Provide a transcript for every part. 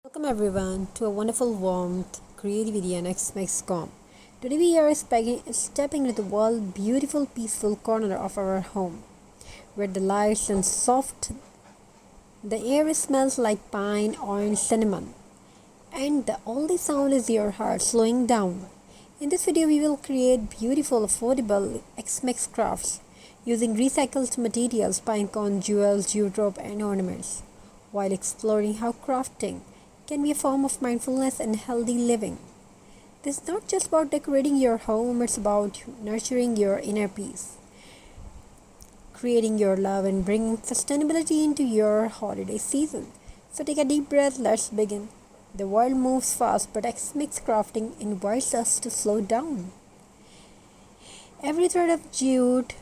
Welcome everyone to a wonderful warmth, creativity and XMX.com. Today we are stepping into the world beautiful peaceful corner of our home where the lights and soft the air smells like pine, orange, cinnamon and the only sound is your heart slowing down. In this video we will create beautiful affordable XMX crafts using recycled materials, pine cone, jewels, dewdrop and ornaments while exploring how crafting can be a form of mindfulness and healthy living. This is not just about decorating your home, it's about nurturing your inner peace, creating your love, and bringing sustainability into your holiday season. So take a deep breath, let's begin. The world moves fast, but X-Mix Crafting invites us to slow down. Every thread of jute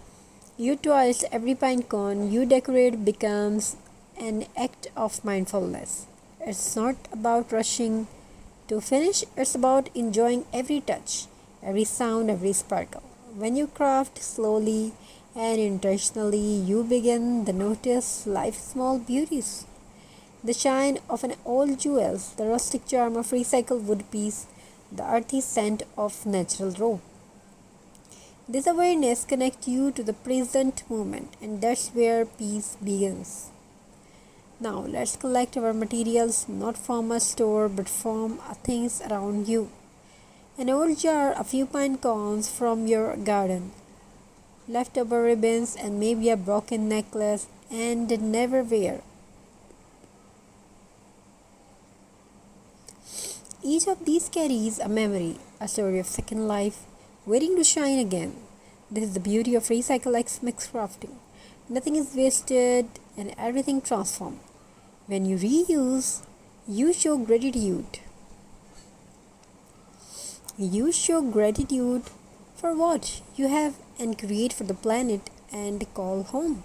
you twist, every pine cone you decorate becomes an act of mindfulness. It's not about rushing to finish, it's about enjoying every touch, every sound, every sparkle. When you craft slowly and intentionally, you begin to notice life's small beauties. The shine of an old jewel, the rustic charm of recycled wood piece, the earthy scent of natural rope. This awareness connects you to the present moment, and that's where peace begins. Now let's collect our materials not from a store but from things around you. An old jar, a few pine cones from your garden, leftover ribbons, and maybe a broken necklace and never wear. Each of these carries a memory, a story of second life, waiting to shine again. This is the beauty of Recycle X Mix Crafting. Nothing is wasted and everything transformed. When you reuse, you show gratitude. You show gratitude for what you have and create for the planet and call home.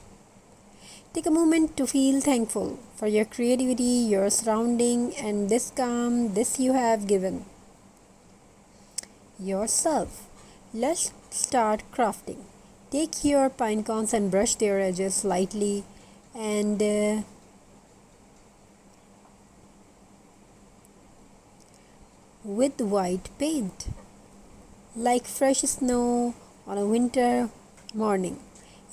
Take a moment to feel thankful for your creativity, your surrounding, and this calm, this you have given yourself. Let's start crafting. Take your pine cones and brush their edges lightly and with white paint, like fresh snow on a winter morning.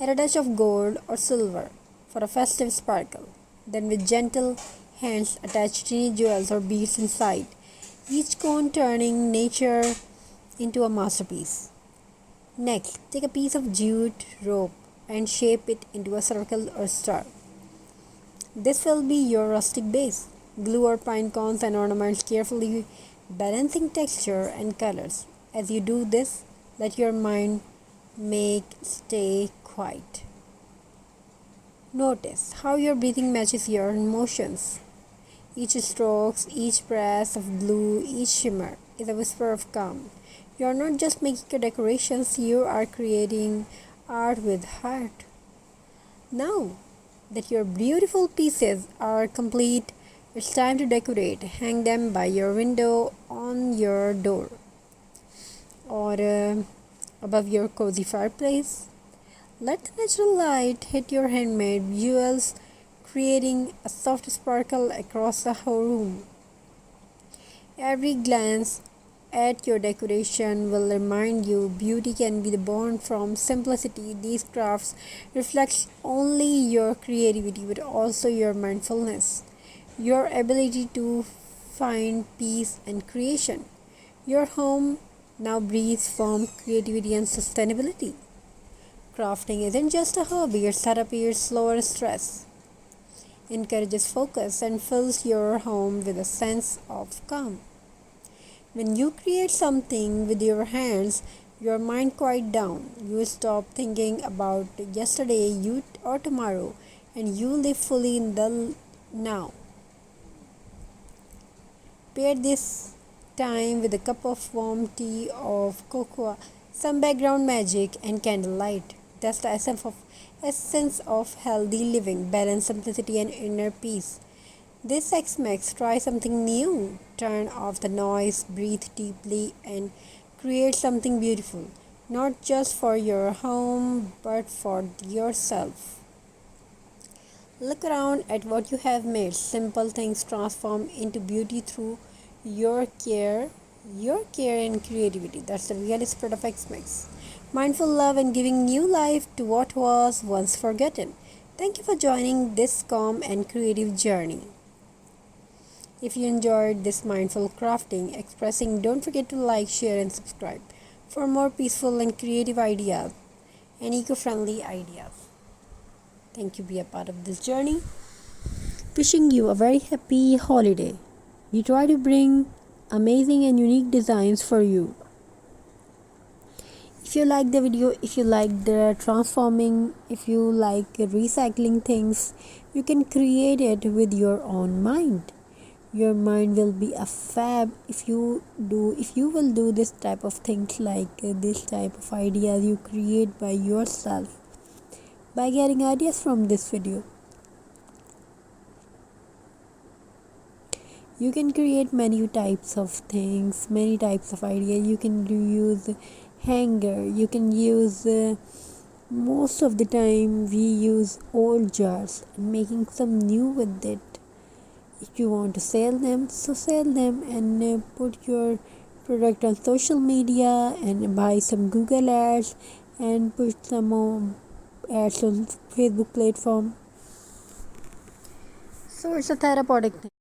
Add a touch of gold or silver for a festive sparkle. Then, with gentle hands, attach tiny jewels or beads inside, each cone turning nature into a masterpiece. Next, take a piece of jute rope and shape it into a circle or star. This will be your rustic base. Glue or pine cones and ornaments carefully, balancing texture and colors. As you do this, let your mind stay quiet. Notice how your breathing matches your emotions. Each stroke, each press of glue, each shimmer is a whisper of calm. You are not just making decorations, you are creating art with heart. Now that your beautiful pieces are complete, it's time to decorate. Hang them by your window, on your door, or above your cozy fireplace. Let the natural light hit your handmade jewels, creating a soft sparkle across the whole room. Every glance at your decoration will remind you beauty can be born from simplicity. These crafts reflect only your creativity but also your mindfulness, your ability to find peace and creation. Your home now breathes from creativity and sustainability. Crafting isn't just a hobby, it's therapy, it's lower stress, encourages focus, and fills your home with a sense of calm. When you create something with your hands, your mind quiets down. You stop thinking about yesterday or tomorrow, and you live fully in the now. Pair this time with a cup of warm tea of cocoa, some background magic, and candlelight. That's the essence of healthy living, balance, simplicity, and inner peace. This X-Max, try something new. Turn off the noise, breathe deeply, and create something beautiful. Not just for your home, but for yourself. Look around at what you have made. Simple things transform into beauty through your care, and creativity. That's the real spirit of X-Mix. Mindful love and giving new life to what was once forgotten. Thank you for joining this calm and creative journey. If you enjoyed this mindful crafting expressing, don't forget to like, share, and subscribe for more peaceful and creative ideas and eco-friendly ideas. Thank you. Be a part of this journey. Wishing you a very happy holiday. We try to bring amazing and unique designs for you. If you like the video, if you like the transforming, if you like recycling things, you can create it with your own mind. Your mind will be a fab if you will do this type of things, like this type of ideas you create by yourself by getting ideas from this video. You can create many types of things, many types of ideas. You can use hanger, you can use most of the time we use old jars and making some new with it. If you want to sell them, so sell them and put your product on social media and buy some Google ads and put some ads on Facebook platform. So it's a therapeutic thing.